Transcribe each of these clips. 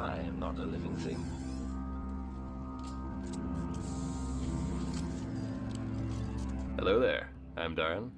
I am not a living thing. Hello there, I'm Darren.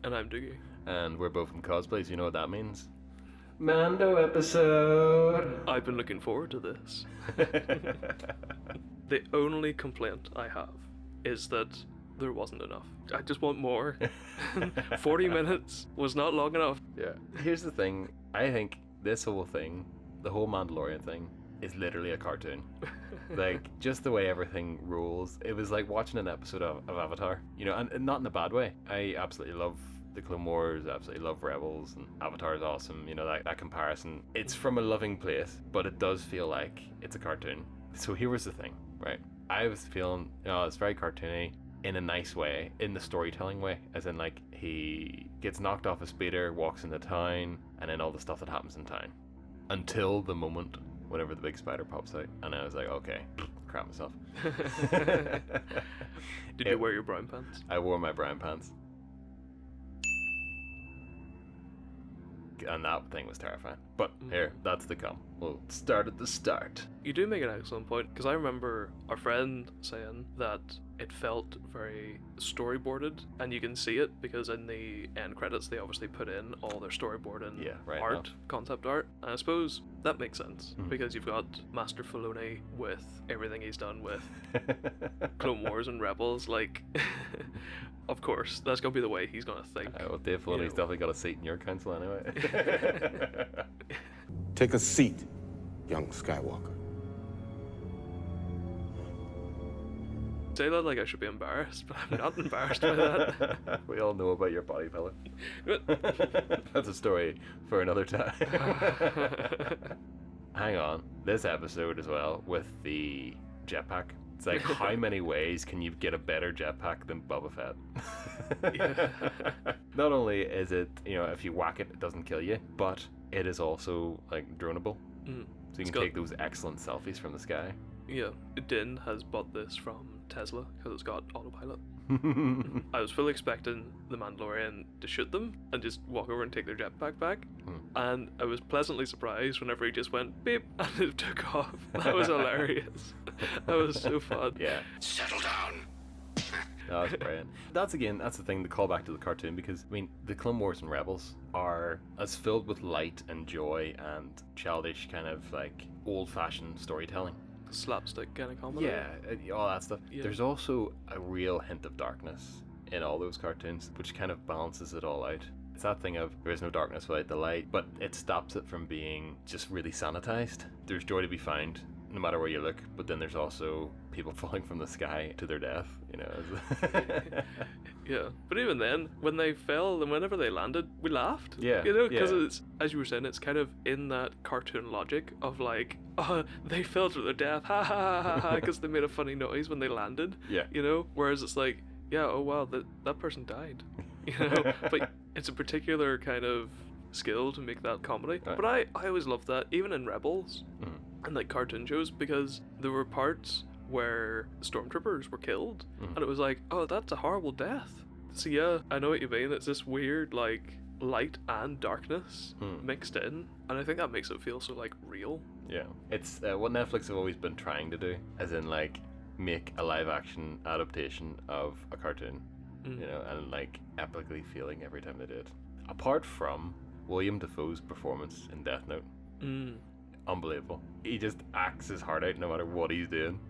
And I'm Doogie. And we're both from cosplays, you know what that means? Mando episode! I've been looking forward to this. The only complaint I have is that there wasn't enough. I just want more. 40 minutes was not long enough. Yeah. Here's the thing, I think this whole thing, the whole Mandalorian thing, is literally a cartoon. Like, just the way everything rolls. It was like watching an episode of Avatar, you know, and not in a bad way. I absolutely love the Clone Wars, I absolutely love Rebels, and Avatar is awesome, you know, that comparison. It's from a loving place, but it does feel like it's a cartoon. So here was the thing, right? I was feeling, you know, it's very cartoony in a nice way, in the storytelling way, as in like he gets knocked off a speeder, walks into town, and then all the stuff that happens in town. Until the moment whenever the big spider pops out, and I was like, okay, crap myself. Did you wear your brown pants? I wore my brown pants. And that thing was terrifying. But here, that's to come. We'll start at the start. You do make an excellent point, because I remember our friend saying that it felt very storyboarded, and you can see it because in the end credits they obviously put in all their storyboarding art, concept art, and I suppose that makes sense because you've got Master Filoni with everything he's done with Clone Wars and Rebels, like of course that's gonna be the way he's gonna think. Well, Dave Filoni's definitely got a seat in your council anyway. Take a seat, young Skywalker. Say that like I should be embarrassed, but I'm not embarrassed by that. We all know about your body pillow. That's a story for another time. Hang on, this episode as well with the jetpack. It's like, how many ways can you get a better jetpack than Boba Fett? Not only is it, you know, if you whack it, it doesn't kill you, but it is also like droneable. So you can take those excellent selfies from the sky. Yeah, Din has bought this from Tesla because it's got autopilot. I was fully expecting the Mandalorian to shoot them and just walk over and take their jetpack back, and I was pleasantly surprised whenever he just went beep and it took off. That was hilarious. That was so fun. Yeah. Settle down. No, that's brilliant. That's the thing, the callback to the cartoon, because I mean the Clone Wars and Rebels are as filled with light and joy and childish kind of like old-fashioned storytelling. Slapstick kind of comedy. Yeah, all that stuff. Yeah. There's also a real hint of darkness in all those cartoons, which kind of balances it all out. It's that thing of there is no darkness without the light, but it stops it from being just really sanitized. There's joy to be found no matter where you look, but then there's also people falling from the sky to their death, you know. Yeah, but even then, when they fell and whenever they landed, we laughed. Yeah, you know, because it's, as you were saying, it's kind of in that cartoon logic of like, oh, they fell to their death, ha ha ha ha, because they made a funny noise when they landed. Yeah. You know, whereas it's like, yeah, oh wow, that person died. You know, but it's a particular kind of skill to make that comedy. Right. But I always loved that, even in Rebels and like cartoon shows, because there were parts where stormtroopers were killed and it was like, oh, that's a horrible death. So yeah, I know what you mean. It's this weird like light and darkness mixed in, and I think that makes it feel so like real. Yeah, it's what Netflix have always been trying to do, as in like make a live action adaptation of a cartoon, you know, and like epically feeling every time they do it. Apart from William Dafoe's performance in Death Note, unbelievable. He just acts his heart out no matter what he's doing.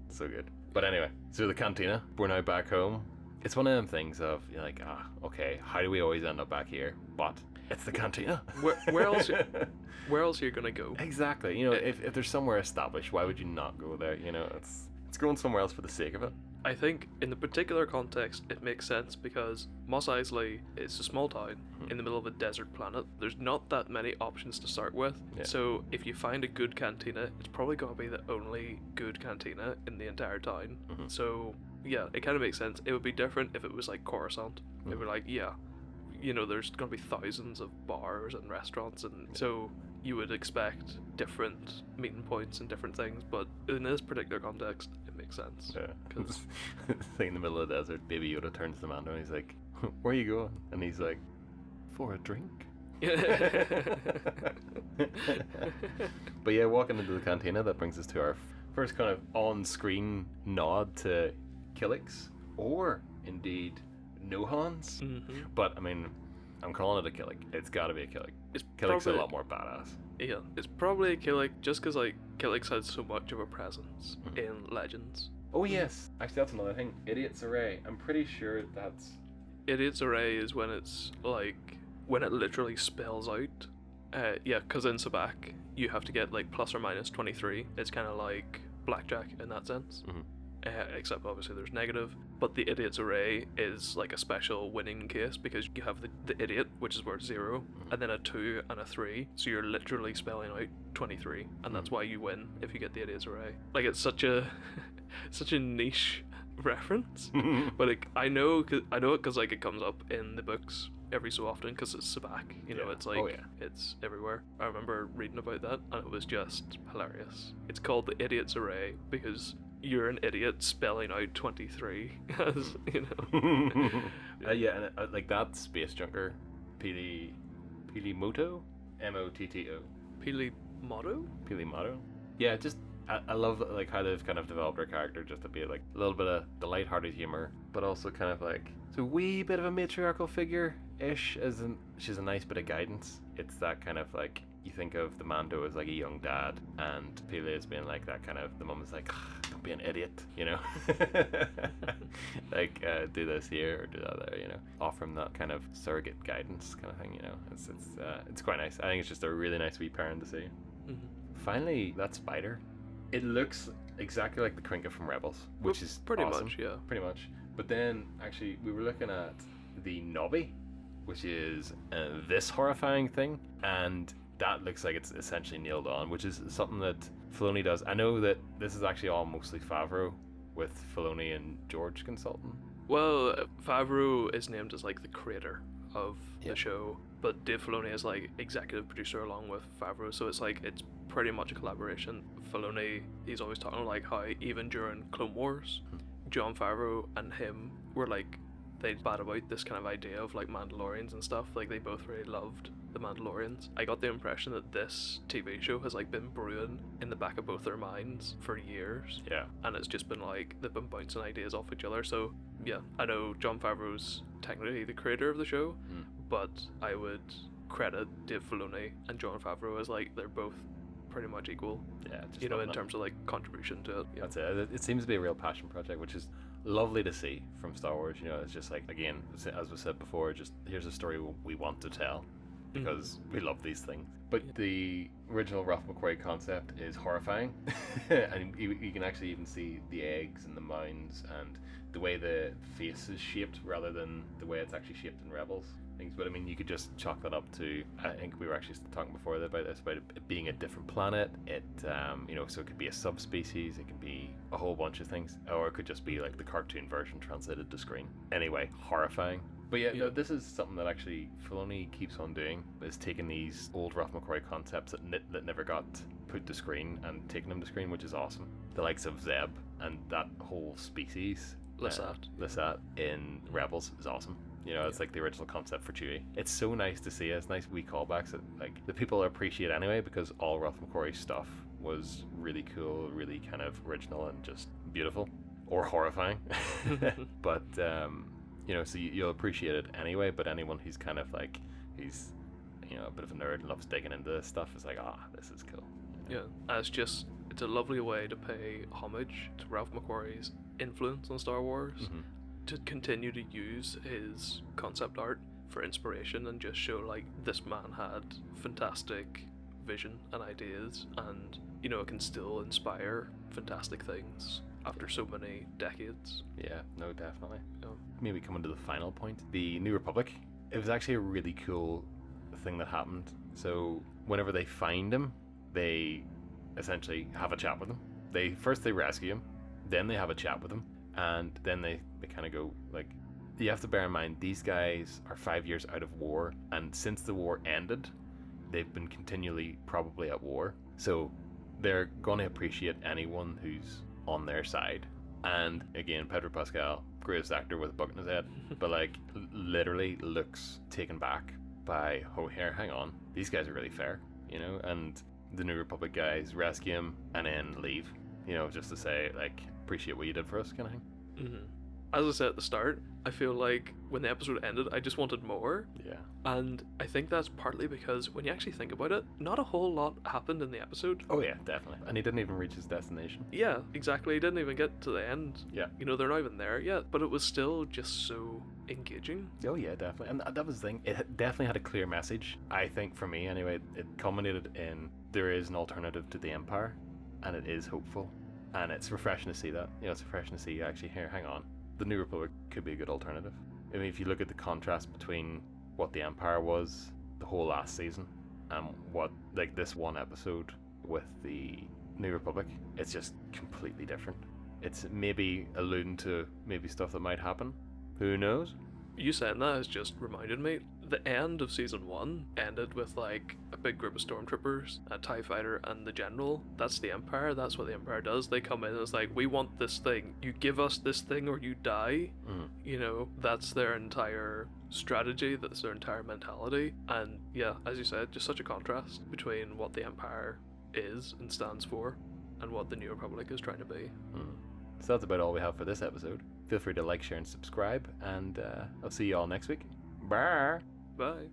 So good. But anyway, so the cantina, we're now back home. It's one of them things of, you're like, okay, how do we always end up back here? But it's the cantina. Where else are you gonna go? Exactly. You know, if there's somewhere established, why would you not go there? You know, it's going somewhere else for the sake of it. I think in the particular context it makes sense because Mos Eisley is a small town in the middle of a desert planet. There's not that many options to start with. Yeah. So if you find a good cantina, it's probably going to be the only good cantina in the entire town. So yeah, it kind of makes sense. It would be different if it was like Coruscant. It would be like, yeah, you know, there's going to be thousands of bars and restaurants, and so you would expect different meeting points and different things, but in this particular context, it makes sense. Yeah. Because in the middle of the desert, Baby Yoda turns to Mando and he's like, where are you going? And he's like, for a drink. But yeah, walking into the cantina, that brings us to our first kind of on-screen nod to Killix, or indeed Nohans. But I mean, I'm calling it a Killick. It's got to be a Killick. Killick's a lot more badass. Yeah, it's probably a Killick just because like Killix had so much of a presence in Legends. Oh yes, actually that's another thing. Idiot's Array. I'm pretty sure that's... Idiot's Array is when it's like, when it literally spells out. Yeah, because in Sabak, you have to get like plus or minus 23. It's kind of like blackjack in that sense. Except obviously there's negative. But the Idiot's Array is like a special winning case because you have the Idiot, which is worth 0, and then a 2 and a 3. So you're literally spelling out 23, and that's why you win if you get the Idiot's Array. Like, it's such a such a niche reference, but I know it because like it comes up in the books every so often because it's Sabak, you know. It's like it's everywhere. I remember reading about that and it was just hilarious. It's called the Idiot's Array because you're an idiot spelling out 23 as, you know. Yeah, and like that space junker, Pilimoto, Motto, Pilimoto. Yeah, just I love like how they've kind of developed her character just to be like a little bit of the lighthearted humor, but also kind of like it's a wee bit of a matriarchal figure-ish, as in she's a nice bit of guidance. It's that kind of like, you think of the Mando as like a young dad, and Pele as being like that kind of, the mom is like, don't be an idiot, you know. Like do this here or do that there, you know. Offer him that kind of surrogate guidance kind of thing, you know. It's quite nice. I think it's just a really nice wee pairing to see. Finally, that spider. It looks exactly like the Krinka from Rebels, which is pretty awesome. much, yeah. Pretty much. But then, actually, we were looking at the Nobby, which is this horrifying thing, and that looks like it's essentially nailed on, which is something that Filoni does. I know that this is actually all mostly Favreau, with Filoni and George consulting. Well, Favreau is named as like the creator of the show, but Dave Filoni is like executive producer along with Favreau, so it's like it's pretty much a collaboration. Filoni, he's always talking like how even during Clone Wars, Jon Favreau and him were like, they bat about this kind of idea of like Mandalorians and stuff. Like they both really loved the Mandalorians. I got the impression that this TV show has like been brewing in the back of both their minds for years. Yeah. And it's just been like they've been bouncing ideas off each other. So yeah, I know Jon Favreau's technically the creator of the show, but I would credit Dave Filoni and Jon Favreau as like they're both pretty much equal. Yeah, just you know, in terms of like contribution to it. Yeah. That's it. It seems to be a real passion project, which is lovely to see from Star Wars. You know, it's just like, again, as we said before, just here's a story we want to tell because we love these things. But the original Ralph McQuarrie concept is horrifying, and you can actually even see the eggs and the mounds and the way the face is shaped rather than the way it's actually shaped in Rebels. Things, but I mean, you could just chalk that up to, I think we were actually talking before about this, about it being a different planet. It, you know, so it could be a subspecies, it could be a whole bunch of things, or it could just be like the cartoon version translated to screen. Anyway, horrifying. But yeah, no, this is something that actually Filoni keeps on doing, is taking these old Ralph McQuarrie concepts that never got put to screen and taking them to screen, which is awesome. The likes of Zeb and that whole species, Lasat in Rebels is awesome. You know, it's like the original concept for Chewie. It's so nice to see. It's nice wee callbacks that like the people appreciate anyway, because all Ralph McQuarrie stuff was really cool, really kind of original and just beautiful, or horrifying. But you know, so you'll appreciate it anyway. But anyone who's kind of like, he's, you know, a bit of a nerd and loves digging into this stuff is like, this is cool. You know? Yeah, it's a lovely way to pay homage to Ralph McQuarrie's influence on Star Wars. To continue to use his concept art for inspiration and just show like this man had fantastic vision and ideas, and you know, it can still inspire fantastic things after so many decades. Yeah, no, definitely. Maybe coming to the final point, the New Republic. It was actually a really cool thing that happened. So whenever they find him, they essentially have a chat with him. They rescue him, then they have a chat with him, and then they kind of go like, you have to bear in mind these guys are 5 years out of war, and since the war ended they've been continually probably at war, so they're going to appreciate anyone who's on their side. And again, Pedro Pascal, greatest actor with a bucket in his head, but like literally looks taken back by, oh, here, hang on, these guys are really fair, you know, and the New Republic guys rescue him and then leave, you know, just to say, like, appreciate what you did for us, kind of thing. Mm-hmm. As I said at the start, I feel like when the episode ended, I just wanted more. Yeah. And I think that's partly because when you actually think about it, not a whole lot happened in the episode. Oh yeah, definitely. And he didn't even reach his destination. Yeah, exactly. He didn't even get to the end. Yeah. You know, they're not even there yet, but it was still just so engaging. Oh yeah, definitely. And that was the thing. It definitely had a clear message. I think for me, anyway, it culminated in there is an alternative to the Empire, and it is hopeful. And it's refreshing to see that. You know, it's refreshing to see actually here, hang on. The New Republic could be a good alternative. I mean, if you look at the contrast between what the Empire was the whole last season and what, like, this one episode with the New Republic, it's just completely different. It's maybe alluding to maybe stuff that might happen. Who knows? You saying that has just reminded me, the end of season 1 ended with like a big group of stormtroopers, a TIE fighter, and the general. That's the Empire. That's what the Empire does. They come in and it's like, we want this thing. You give us this thing or you die. You know, that's their entire strategy. That's their entire mentality. And yeah, as you said, just such a contrast between what the Empire is and stands for and what the New Republic is trying to be. So that's about all we have for this episode. Feel free to like, share, and subscribe, and I'll see you all next week. Bye. Bye.